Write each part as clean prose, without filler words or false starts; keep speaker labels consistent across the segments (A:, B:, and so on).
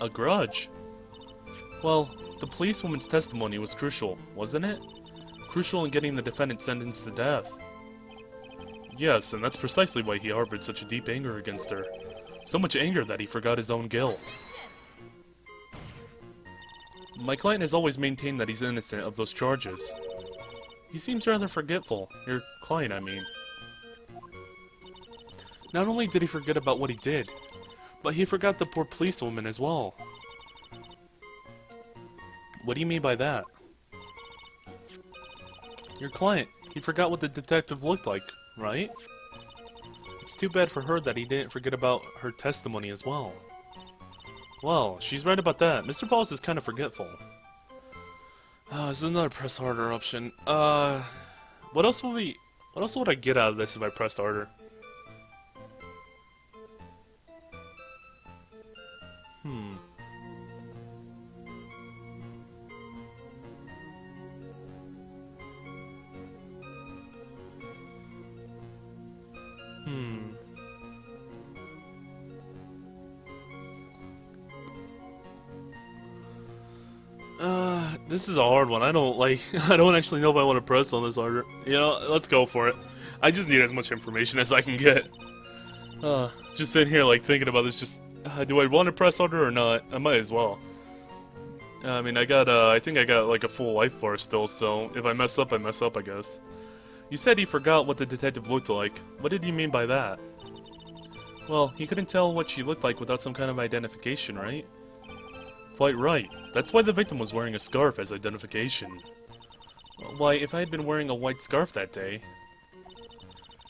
A: A grudge? Well, the policewoman's testimony was crucial, wasn't it? Crucial in getting the defendant sentenced to death. Yes, and that's precisely why he harbored such a deep anger against her. So much anger that he forgot his own guilt. My client has always maintained that he's innocent of those charges. He seems rather forgetful. Your client, I mean. Not only did he forget about what he did, but he forgot the poor policewoman as well. What do you mean by that? Your client, he forgot what the detective looked like, right? It's too bad for her that he didn't forget about her testimony as well. Well, she's right about that. Mr. Pauls is kind of forgetful. This is another press harder option. What else would I get out of this if I pressed harder? This is a hard one. I don't actually know if I want to press on this harder. You know, let's go for it. I just need as much information as I can get. Just sitting here, like, thinking about this, just, do I want to press harder or not? I might as well. I mean, I think I got, like, a full life bar still, so if I mess up, I mess up, I guess. You said he forgot what the detective looked like. What did you mean by that? Well, he couldn't tell what she looked like without some kind of identification, right? Quite right. That's why the victim was wearing a scarf as identification. Why, if I had been wearing a white scarf that day,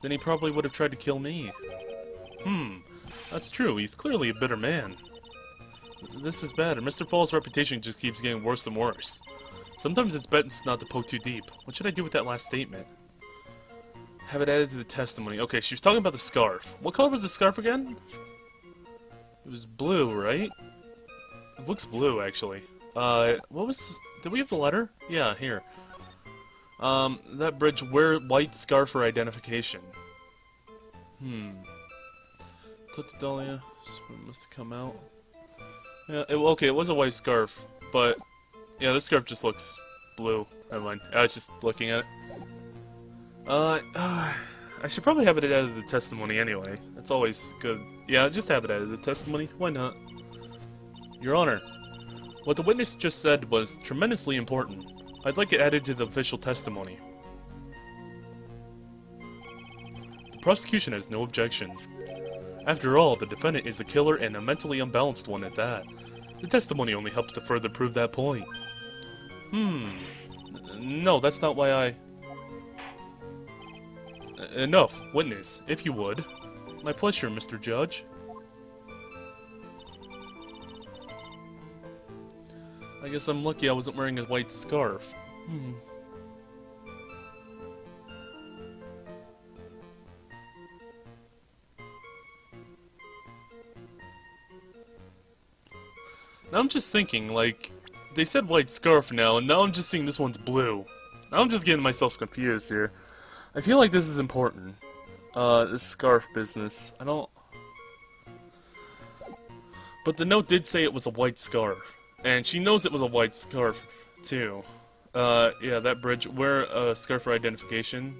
A: then he probably would have tried to kill me. That's true. He's clearly a bitter man. This is bad, and Mr. Paul's reputation just keeps getting worse and worse. Sometimes it's best not to poke too deep. What should I do with that last statement? Have it added to the testimony. Okay, she was talking about the scarf. What color was the scarf again? It was blue, right? It looks blue, actually. What was... Did we have the letter? Yeah, here. That bridge, wear white scarf for identification. Talk to Dahlia. Must have come out. Yeah, okay, it was a white scarf, but... Yeah, this scarf just looks blue. Never mind. I was just looking at it. I should probably have it added to the testimony anyway. That's always good. Yeah, just have it added to the testimony. Why not? Your Honor, what the witness just said was tremendously important. I'd like it added to the official testimony. The prosecution has no objection. After all, the defendant is a killer and a mentally unbalanced one at that. The testimony only helps to further prove that point. No, that's not why I... Enough, witness, if you would. My pleasure, Mr. Judge. I guess I'm lucky I wasn't wearing a white scarf. Now I'm just thinking, like, they said white scarf now, and now I'm just seeing this one's blue. Now I'm just getting myself confused here. I feel like this is important. This scarf business. I don't... But the note did say it was a white scarf. And she knows it was a white scarf, too. Yeah, that bridge. Wear a scarf for identification.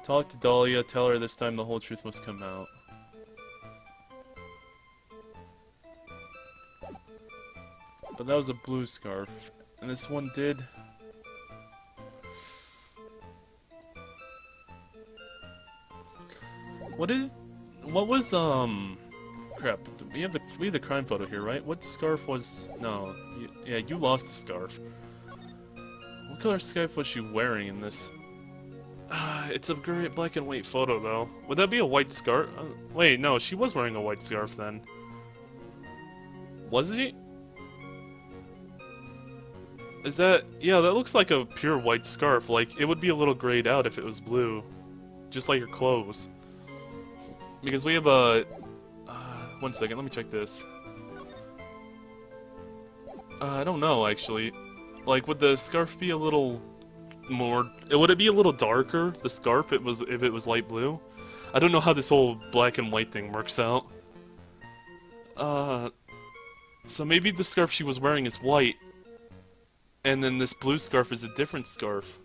A: Talk to Dahlia. Tell her this time the whole truth must come out. But that was a blue scarf. And this one did... What was, crap, we have the crime photo here, right? What scarf was, no, yeah, you lost the scarf. What color scarf was she wearing in this? It's a great black and white photo, though. Would that be a white scarf? Wait, no, she was wearing a white scarf then. Was she? Is that, yeah, that looks like a pure white scarf. Like, it would be a little grayed out if it was blue. Just like her clothes. Because we have a... one second, let me check this. I don't know, actually. Like, would the scarf be a little more... Would it be a little darker, the scarf, if it was light blue? I don't know how this whole black and white thing works out. So maybe the scarf she was wearing is white, and then this blue scarf is a different scarf.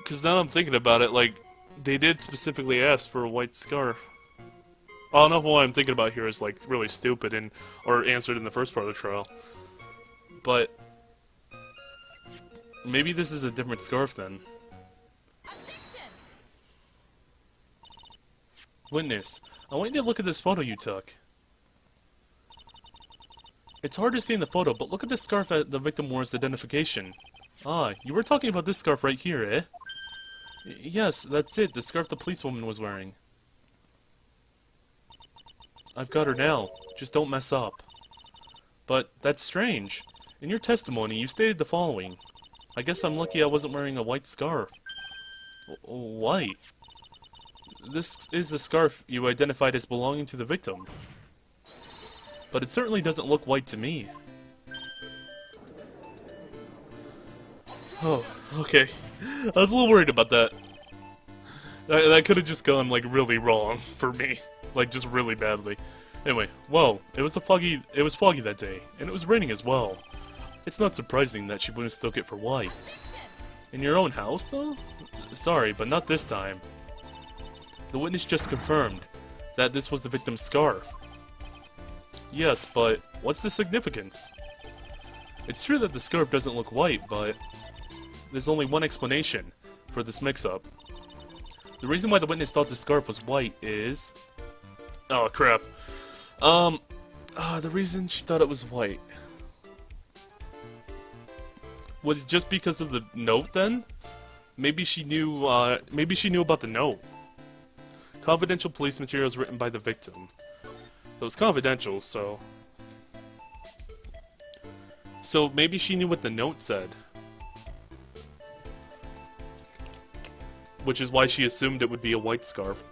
A: Because now I'm thinking about it, like, they did specifically ask for a white scarf. I don't know what I'm thinking about here is, like, really stupid and or answered in the first part of the trial. But maybe this is a different scarf then. Witness, I want you to look at this photo you took. It's hard to see in the photo, but look at the scarf that the victim wore as identification. Ah, you were talking about this scarf right here, eh? Yes, that's it, the scarf the policewoman was wearing. I've got her now. Just don't mess up. But that's strange. In your testimony, you stated the following. I guess I'm lucky I wasn't wearing a white scarf. White? This is the scarf you identified as belonging to the victim. But it certainly doesn't look white to me. Oh, okay. I was a little worried about that. That could have just gone, like, really wrong for me. Like, just really badly. Anyway, well, it was foggy that day, and it was raining as well. It's not surprising that she wouldn't stoke it for white. In your own house, though? Sorry, but not this time. The witness just confirmed that this was the victim's scarf. Yes, but what's the significance? It's true that the scarf doesn't look white, but there's only one explanation for this mix-up. The reason why the witness thought the scarf was white is... Oh, crap. The reason she thought it was white... Was it just because of the note, then? Maybe she knew about the note. Confidential police materials written by the victim. It was confidential, so... So maybe she knew what the note said. Which is why she assumed it would be a white scarf.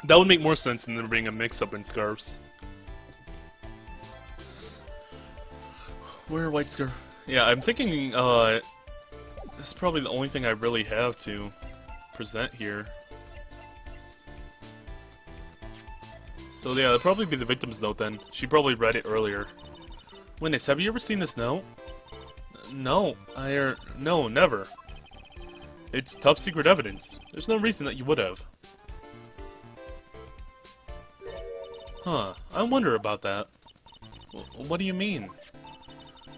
A: That would make more sense than there being a mix-up in scarves. Wear a white scarf. Yeah, I'm thinking, this is probably the only thing I really have to present here. So yeah, it'll probably be the victim's note then. She probably read it earlier. Witness, have you ever seen this note? No, no, never. It's top secret evidence. There's no reason that you would have. Huh, I wonder about that. What do you mean?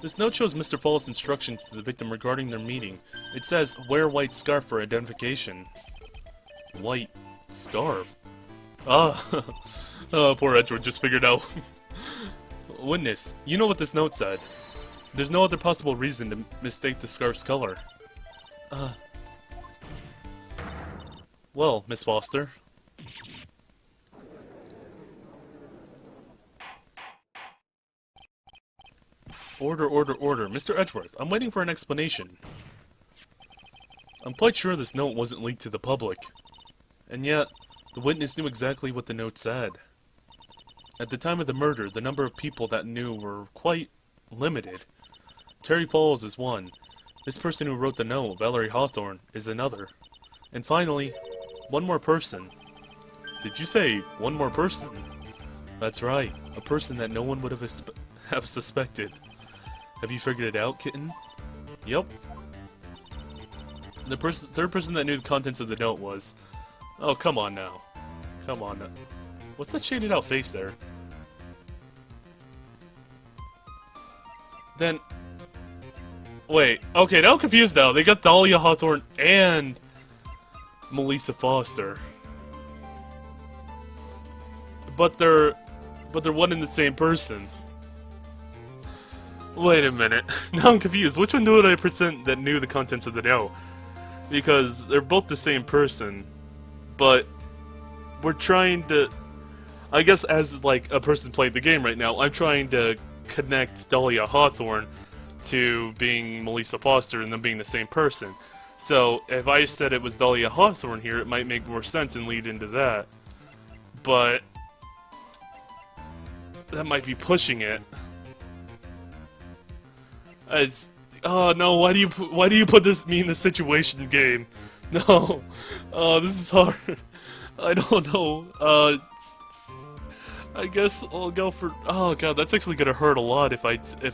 A: This note shows Mr. Paul's instructions to the victim regarding their meeting. It says, wear white scarf for identification. White scarf? Ah, oh, poor Edward just figured out. Witness, you know what this note said. There's no other possible reason to mistake the scarf's color. Well, Miss Foster. Order, order, order. Mr. Edgeworth, I'm waiting for an explanation. I'm quite sure this note wasn't leaked to the public. And yet, the witness knew exactly what the note said. At the time of the murder, the number of people that knew were quite limited. Terry Falls is one. This person who wrote the note, Dahlia Hawthorne, is another. And finally, one more person. Did you say one more person? That's right, a person that no one would have suspected. Have you figured it out, kitten? Yep. The third person that knew the contents of the note was... Oh, come on now. Come on now. What's that shaded out face there? Then... Wait, okay, now I'm confused now. They got Dahlia Hawthorne and... Melissa Foster. But they're one and the same person. Wait a minute. Now I'm confused. Which one would I present that knew the contents of the note? Because they're both the same person. But we're trying to... I guess as, like, a person playing the game right now, I'm trying to connect Dahlia Hawthorne to being Melissa Foster and them being the same person. So, if I said it was Dahlia Hawthorne here, it might make more sense and lead into that. But... that might be pushing it. It's... Oh no, why do you put me in this situation game? No. This is hard. I don't know. I guess I'll go for. Oh god, that's actually gonna hurt a lot if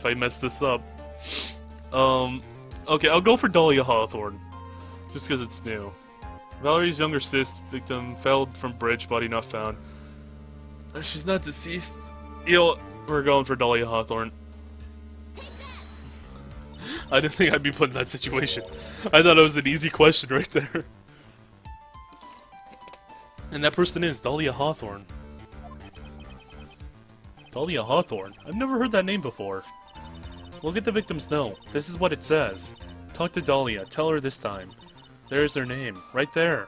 A: I mess this up. Okay, I'll go for Dahlia Hawthorne, just because it's new. Valerie's younger sis victim fell from bridge, body not found. She's not deceased. You know, we're going for Dahlia Hawthorne. I didn't think I'd be put in that situation. I thought it was an easy question right there. And that person is Dahlia Hawthorne. Dahlia Hawthorne? I've never heard that name before. Look at the victim's note. This is what it says. Talk to Dahlia. Tell her this time. There's their name. Right there.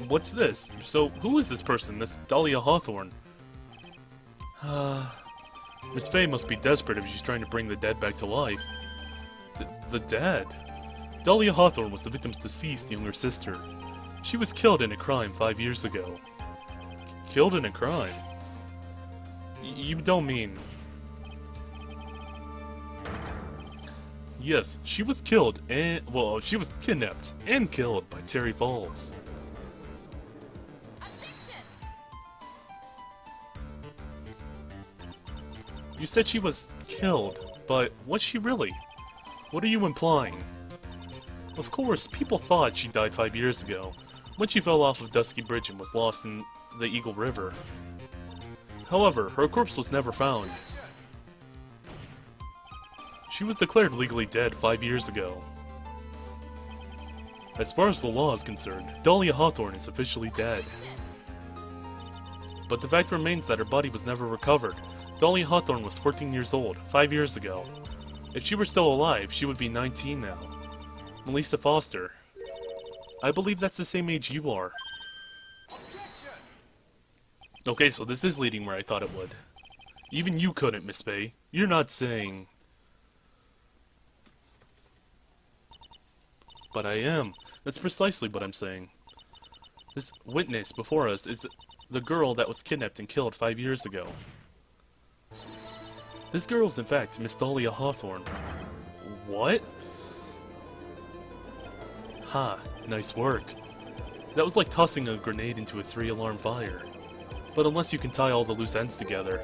A: What's this? So, who is this person? This Dahlia Hawthorne? Miss Faye must be desperate if she's trying to bring the dead back to life. The dead? Dahlia Hawthorne was the victim's deceased younger sister. She was killed in a crime 5 years ago. Killed in a crime? You don't mean... Yes, she was killed and... well, she was kidnapped and killed by Terry Falls. You said she was killed, but was she really? What are you implying? Of course, people thought she died 5 years ago, when she fell off of Dusky Bridge and was lost in the Eagle River. However, her corpse was never found. She was declared legally dead 5 years ago. As far as the law is concerned, Dahlia Hawthorne is officially dead. But the fact remains that her body was never recovered. Dahlia Hawthorne was 14 years old, 5 years ago. If she were still alive, she would be 19 now. Melissa Foster. I believe that's the same age you are. Okay, so this is leading where I thought it would. Even you couldn't, Miss Faye. You're not saying... But I am. That's precisely what I'm saying. This witness before us is the girl that was kidnapped and killed 5 years ago. This girl is in fact Miss Dahlia Hawthorne. What? Ha, nice work. That was like tossing a grenade into a 3-alarm fire. But unless you can tie all the loose ends together,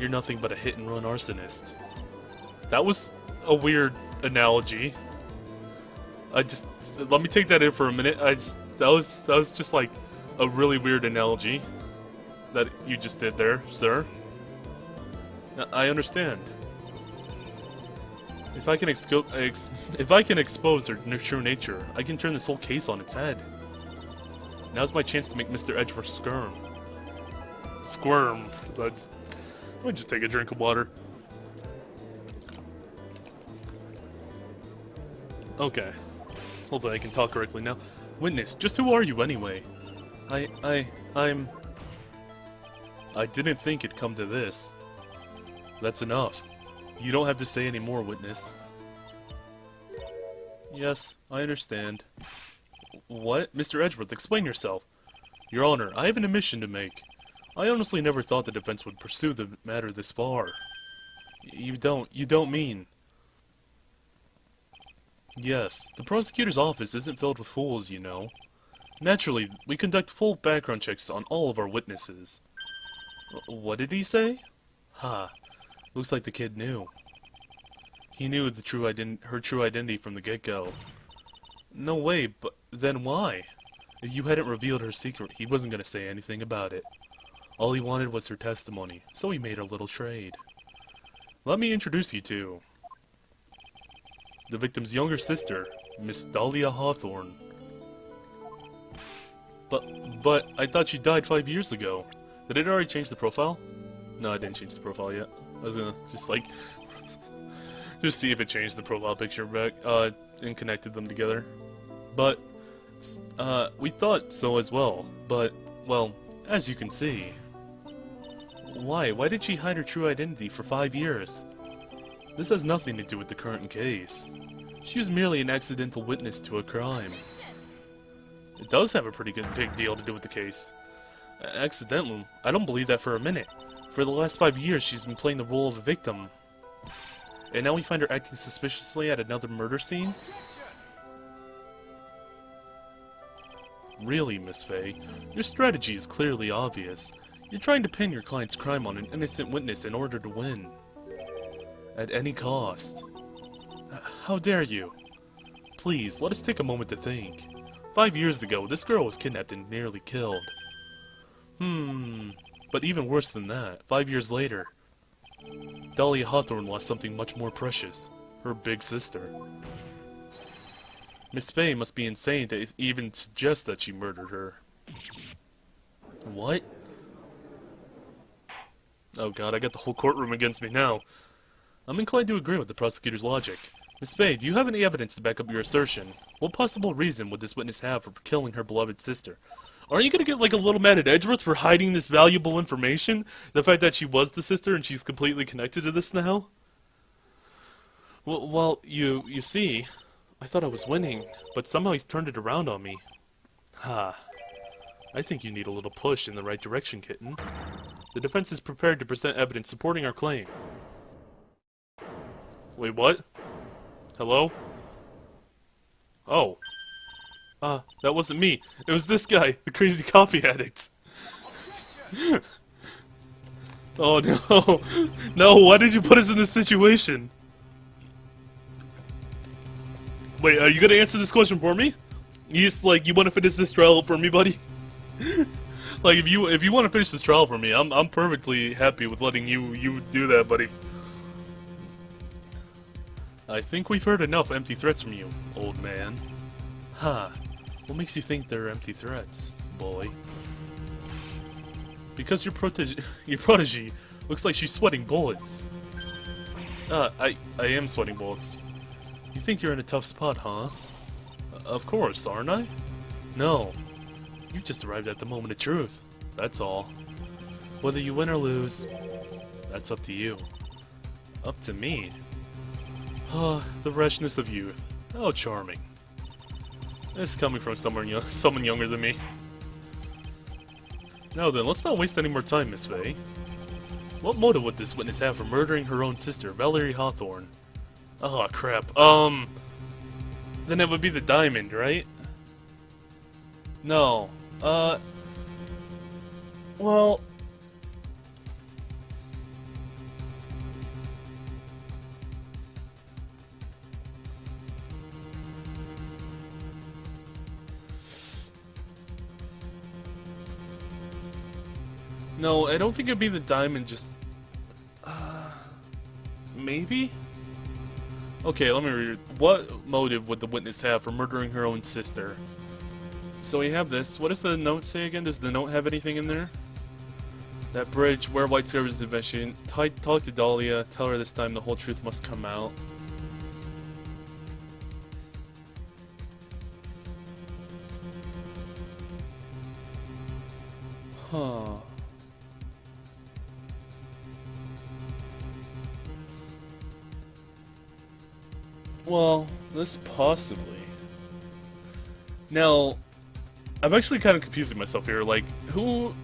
A: you're nothing but a hit-and-run arsonist. That was a weird analogy. Let me take that in for a minute. That was just like a really weird analogy that you just did there, sir. I understand. If I can expose her true nature, I can turn this whole case on its head. Now's my chance to make Mr. Edgeworth squirm. Squirm. Let me just take a drink of water. Okay. Hopefully I can talk correctly now. Witness, just who are you anyway? I didn't think it'd come to this. That's enough. You don't have to say any more, witness. Yes, I understand. What? Mr. Edgeworth, explain yourself. Your Honor, I have an admission to make. I honestly never thought the defense would pursue the matter this far. You don't mean... Yes, the prosecutor's office isn't filled with fools, you know. Naturally, we conduct full background checks on all of our witnesses. What did he say? Ha. Looks like the kid knew. He knew her true identity from the get-go. No way, but then why? If you hadn't revealed her secret, he wasn't going to say anything about it. All he wanted was her testimony, so he made a little trade. Let me introduce you to... the victim's younger sister, Miss Dahlia Hawthorne. But I thought she died 5 years ago. Did it already change the profile? No, I didn't change the profile yet. I was gonna just like just see if it changed the profile picture back and connected them together. But we thought so as well. But well, as you can see, why did she hide her true identity for 5 years? This has nothing to do with the current case. She was merely an accidental witness to a crime. It does have a pretty big deal to do with the case. Accidental? I don't believe that for a minute. For the last 5 years, she's been playing the role of a victim. And now we find her acting suspiciously at another murder scene? Really, Miss Faye, your strategy is clearly obvious. You're trying to pin your client's crime on an innocent witness in order to win. At any cost. How dare you? Please, let us take a moment to think. 5 years ago, this girl was kidnapped and nearly killed. But even worse than that, 5 years later, Dahlia Hawthorne lost something much more precious. Her big sister. Miss Faye must be insane to even suggest that she murdered her. What? Oh god, I got the whole courtroom against me now. I'm inclined to agree with the prosecutor's logic. Miss Faye, do you have any evidence to back up your assertion? What possible reason would this witness have for killing her beloved sister? Aren't you gonna get like a little mad at Edgeworth for hiding this valuable information? The fact that she was the sister and she's completely connected to this now? Well, you see, I thought I was winning, but somehow he's turned it around on me. Ha. I think you need a little push in the right direction, kitten. The defense is prepared to present evidence supporting our claim. Wait, what? Hello? Oh. That wasn't me. It was this guy, the crazy coffee addict. Oh no. No, why did you put us in this situation? Wait, are you gonna answer this question for me? You want to finish this trial for me, buddy? Like, if you want to finish this trial for me, I'm perfectly happy with letting you do that, buddy. I think we've heard enough empty threats from you, old man. Huh. What makes you think they're empty threats, boy? Because your protege looks like she's sweating bullets. I am sweating bullets. You think you're in a tough spot, huh? Of course, aren't I? No. You just arrived at the moment of truth. That's all. Whether you win or lose, that's up to you. Up to me? The rashness of youth. How charming. This is coming from someone younger than me. Now then, let's not waste any more time, Miss Faye. What motive would this witness have for murdering her own sister, Valerie Hawthorne? Oh, crap. Then it would be the diamond, right? No. Well... No, I don't think it'd be the diamond, just... maybe? Okay, let me read it. What motive would the witness have for murdering her own sister? So we have this. What does the note say again? Does the note have anything in there? That bridge, where White serves the mission. Talk to Dahlia. Tell her this time the whole truth must come out. Huh. Well, this possibly. Now, I'm actually kind of confusing myself here. Like, who...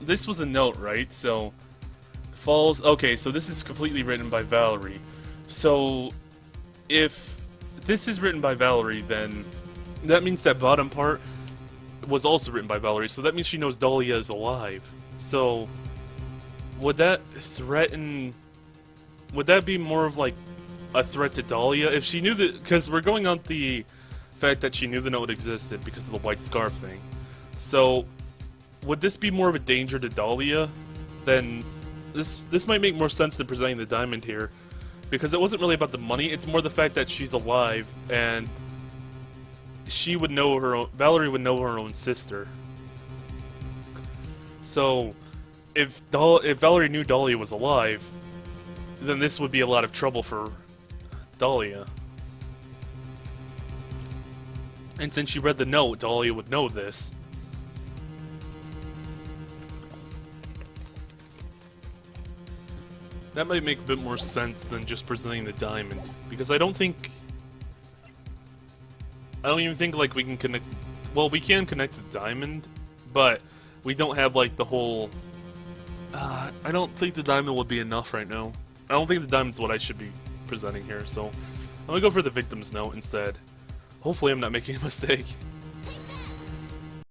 A: This was a note, right? So, falls... Okay, so this is completely written by Valerie. So, if this is written by Valerie, then that means that bottom part was also written by Valerie. So that means she knows Dahlia is alive. So, would that threaten... Would that be more of, like, a threat to Dahlia? If she knew that... Because we're going on the fact that she knew the note existed because of the white scarf thing. So, would this be more of a danger to Dahlia? Then this might make more sense than presenting the diamond here. Because it wasn't really about the money, it's more the fact that she's alive, and she would know her own... Valerie would know her own sister. So, if Valerie knew Dahlia was alive, then this would be a lot of trouble for Dahlia. And since she read the note, Dahlia would know this. That might make a bit more sense than just presenting the diamond. Because I don't even think, like, we can connect... Well, we can connect the diamond, but we don't have, like, the whole... I don't think the diamond would be enough right now. I don't think the diamond's what I should be presenting here, so I'm gonna go for the victim's note instead. Hopefully I'm not making a mistake.